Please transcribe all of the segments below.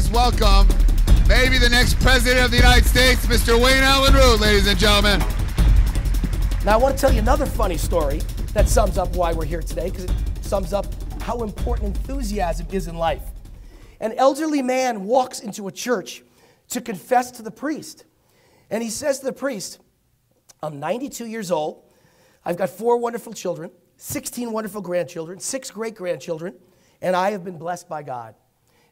Please welcome maybe the next president of the United States, Mr. Wayne Allyn Root, ladies and gentlemen. Now, I want to tell you another funny story that sums up why we're here today, because it sums up how important enthusiasm is in life. An elderly man walks into a church to confess to the priest. And he says to the priest, I'm 92 years old. I've got 4 wonderful children, 16 wonderful grandchildren, 6 great-grandchildren, and I have been blessed by God.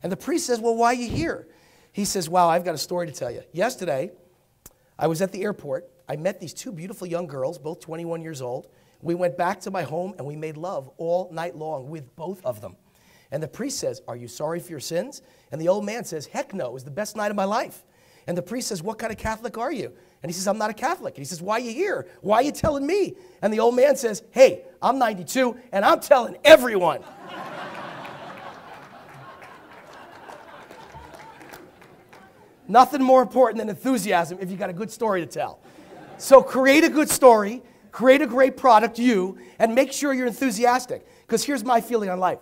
And the priest says, well, why are you here? He says, wow, I've got a story to tell you. Yesterday, I was at the airport. I met these 2 beautiful young girls, both 21 years old. We went back to my home, and we made love all night long with both of them. And the priest says, are you sorry for your sins? And the old man says, heck no, it was the best night of my life. And the priest says, what kind of Catholic are you? And he says, I'm not a Catholic. And he says, why are you here? Why are you telling me? And the old man says, hey, I'm 92, and I'm telling everyone. Nothing more important than enthusiasm if you got a good story to tell. So create a good story, create a great product, and make sure you're enthusiastic. Because here's my feeling on life.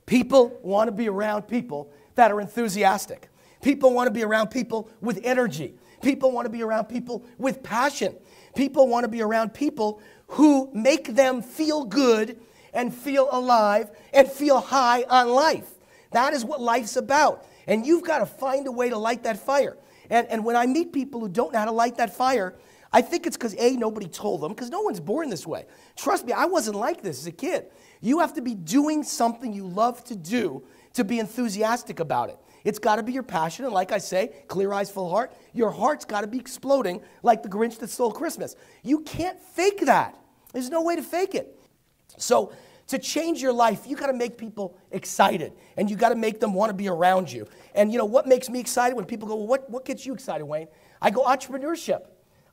People want to be around people that are enthusiastic. People want to be around people with energy. People want to be around people with passion. People want to be around people who make them feel good and feel alive and feel high on life. That is what life's about. And you've got to find a way to light that fire. And when I meet people who don't know how to light that fire, I think it's because, A, nobody told them, because no one's born this way. Trust me, I wasn't like this as a kid. You have to be doing something you love to do to be enthusiastic about it. It's got to be your passion, and like I say, clear eyes, full heart. Your heart's got to be exploding like the Grinch that stole Christmas. You can't fake that. There's no way to fake it. So to change your life, you got to make people excited, and you got to make them want to be around you. And you know what makes me excited? When people go, well, what gets you excited, Wayne? I go, entrepreneurship.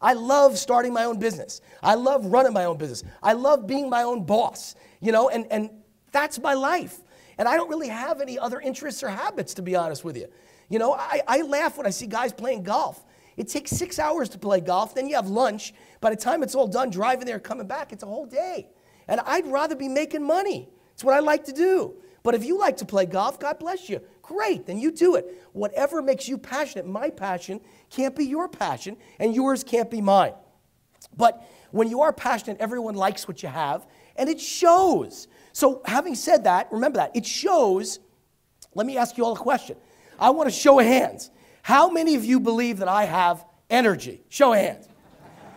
I love starting my own business. I love running my own business. I love being my own boss, you know, and that's my life. And I don't really have any other interests or habits, to be honest with you. You know, I laugh when I see guys playing golf. It takes 6 hours to play golf. Then you have lunch. By the time it's all done, driving there, coming back, it's a whole day. And I'd rather be making money. It's what I like to do. But if you like to play golf, God bless you. Great, then you do it. Whatever makes you passionate, my passion can't be your passion, and yours can't be mine. But when you are passionate, everyone likes what you have, and it shows. So having said that, remember that, it shows. Let me ask you all a question. I want to show of hands. How many of you believe that I have energy? Show of hands.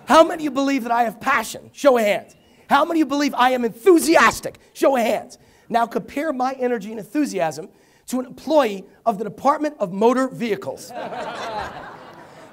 How many of you believe that I have passion? Show of hands. How many of you believe I am enthusiastic? Show of hands. Now compare my energy and enthusiasm to an employee of the Department of Motor Vehicles.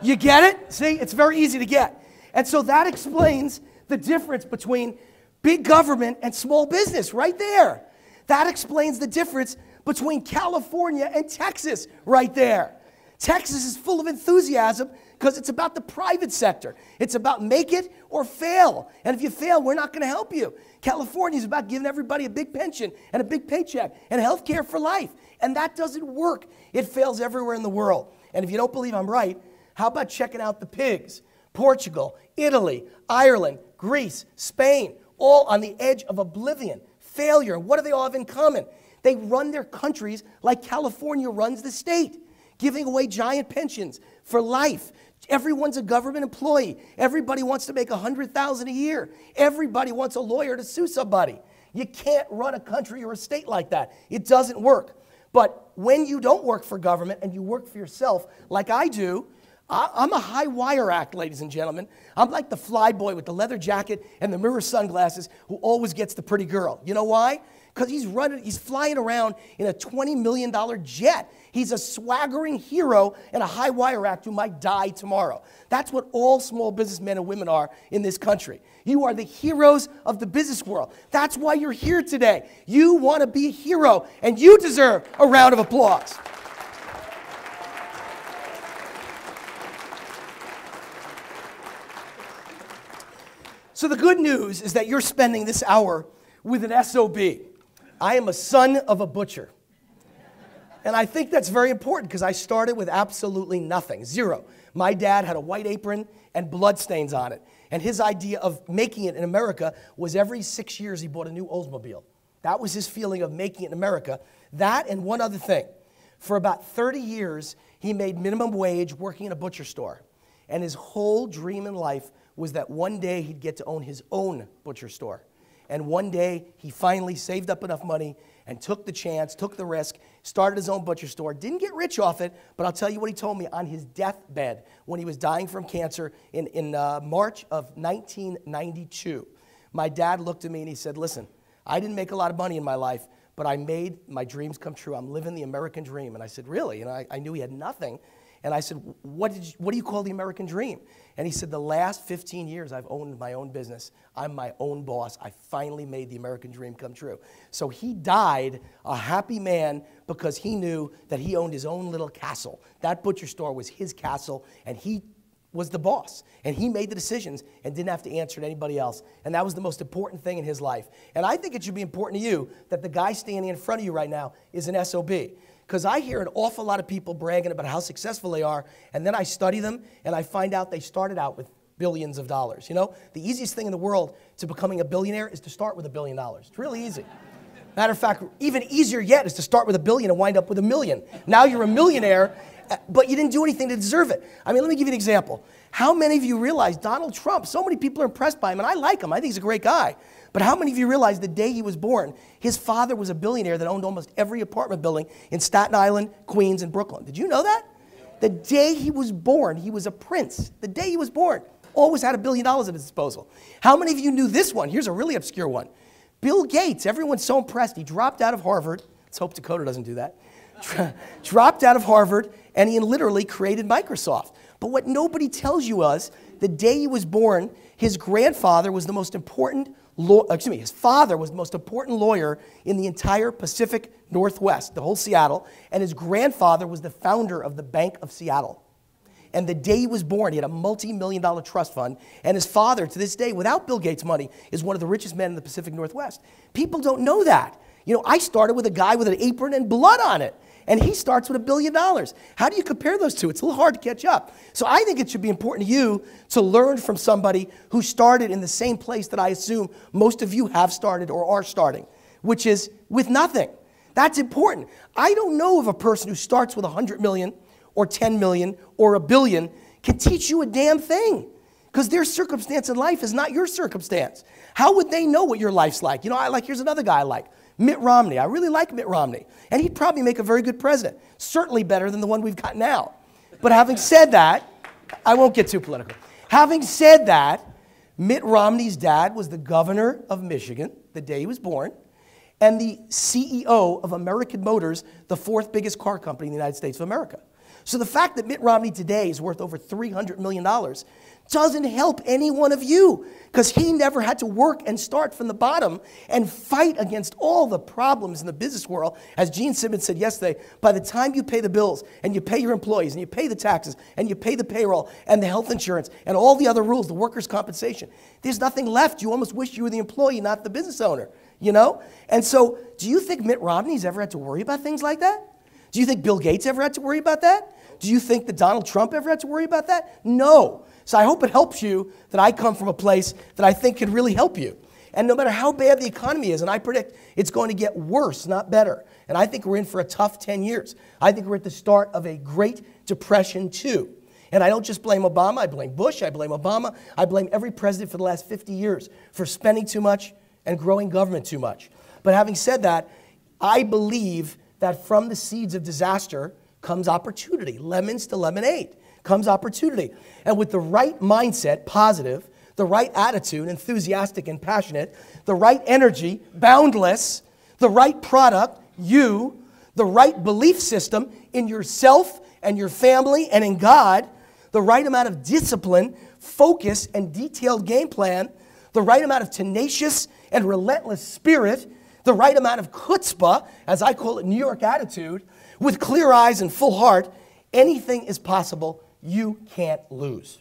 You get it? See, it's very easy to get. And so that explains the difference between big government and small business right there. That explains the difference between California and Texas right there. Texas is full of enthusiasm because it's about the private sector. It's about make it or fail. And if you fail, we're not going to help you. California is about giving everybody a big pension and a big paycheck and health care for life. And that doesn't work. It fails everywhere in the world. And if you don't believe I'm right, how about checking out the pigs? Portugal, Italy, Ireland, Greece, Spain, all on the edge of oblivion, failure. What do they all have in common? They run their countries like California runs the state, giving away giant pensions for life. Everyone's a government employee. Everybody wants to make $100,000 a year. Everybody wants a lawyer to sue somebody. You can't run a country or a state like that. It doesn't work. But when you don't work for government and you work for yourself, like I do, I'm a high wire act, ladies and gentlemen. I'm like the fly boy with the leather jacket and the mirror sunglasses who always gets the pretty girl. You know why? Because he's flying around in a $20 million jet. He's a swaggering hero and a high wire act who might die tomorrow. That's what all small businessmen and women are in this country. You are the heroes of the business world. That's why you're here today. You want to be a hero, and you deserve a round of applause. So the good news is that you're spending this hour with an SOB. I am a son of a butcher. And I think that's very important because I started with absolutely nothing, zero. My dad had a white apron and bloodstains on it. And his idea of making it in America was every 6 years he bought a new Oldsmobile. That was his feeling of making it in America. That and one other thing. For about 30 years, he made minimum wage working in a butcher store. And his whole dream in life was that one day he'd get to own his own butcher store. And one day, he finally saved up enough money and took the chance, took the risk, started his own butcher store. Didn't get rich off it, but I'll tell you what he told me on his deathbed when he was dying from cancer in March of 1992. My dad looked at me and he said, listen, I didn't make a lot of money in my life, but I made my dreams come true. I'm living the American dream. And I said, really? And I knew he had nothing. And I said, what do you call the American dream? And he said, the last 15 years I've owned my own business. I'm my own boss. I finally made the American dream come true. So he died a happy man because he knew that he owned his own little castle. That butcher store was his castle, and he was the boss. And he made the decisions and didn't have to answer to anybody else. And that was the most important thing in his life. And I think it should be important to you that the guy standing in front of you right now is an SOB. Because I hear an awful lot of people bragging about how successful they are, and then I study them, and I find out they started out with billions of dollars. You know, the easiest thing in the world to becoming a billionaire is to start with $1 billion. It's really easy. Matter of fact, even easier yet is to start with $1 billion and wind up with $1 million. Now you're a millionaire, but you didn't do anything to deserve it. I mean, let me give you an example. How many of you realize Donald Trump, so many people are impressed by him, and I like him. I think he's a great guy. But how many of you realize the day he was born, his father was a billionaire that owned almost every apartment building in Staten Island, Queens, and Brooklyn? Did you know that? The day he was born, he was a prince. The day he was born, always had $1 billion at his disposal. How many of you knew this one? Here's a really obscure one. Bill Gates, everyone's so impressed. He dropped out of Harvard. Let's hope Dakota doesn't do that. Dropped out of Harvard, and he literally created Microsoft. But what nobody tells you was, the day he was born, his grandfather was the most important his father was the most important lawyer in the entire Pacific Northwest, the whole Seattle, and his grandfather was the founder of the Bank of Seattle. And the day he was born, he had a multi-million-dollar trust fund, and his father, to this day, without Bill Gates' money, is one of the richest men in the Pacific Northwest. People don't know that. You know, I started with a guy with an apron and blood on it, and he starts with $1 billion. How do you compare those two? It's a little hard to catch up. So I think it should be important to you to learn from somebody who started in the same place that I assume most of you have started or are starting, which is with nothing. That's important. I don't know of a person who starts with 100 million or 10 million or $1 billion can teach you a damn thing, because their circumstance in life is not your circumstance. How would they know what your life's like? You know, here's another guy I like. Mitt Romney. I really like Mitt Romney. And he'd probably make a very good president. Certainly better than the one we've got now. But having said that, I won't get too political. Having said that, Mitt Romney's dad was the governor of Michigan the day he was born, and the CEO of American Motors, the 4th biggest car company in the United States of America. So the fact that Mitt Romney today is worth over $300 million doesn't help any one of you, because he never had to work and start from the bottom and fight against all the problems in the business world. As Gene Simmons said yesterday, by the time you pay the bills and you pay your employees and you pay the taxes and you pay the payroll and the health insurance and all the other rules, the workers' compensation, there's nothing left. You almost wish you were the employee, not the business owner, you know? And so do you think Mitt Romney's ever had to worry about things like that? Do you think Bill Gates ever had to worry about that? Do you think that Donald Trump ever had to worry about that? No. So I hope it helps you that I come from a place that I think could really help you. And no matter how bad the economy is, and I predict it's going to get worse, not better. And I think we're in for a tough 10 years. I think we're at the start of a Great Depression too. And I don't just blame Obama. I blame Bush. I blame Obama. I blame every president for the last 50 years for spending too much and growing government too much. But having said that, I believe that from the seeds of disaster comes opportunity. Lemons to lemonade comes opportunity. And with the right mindset, positive, the right attitude, enthusiastic and passionate, the right energy, boundless, the right product, you, the right belief system in yourself and your family and in God, the right amount of discipline, focus, and detailed game plan, the right amount of tenacious and relentless spirit, the right amount of chutzpah, as I call it, New York attitude, with clear eyes and full heart, anything is possible. You can't lose.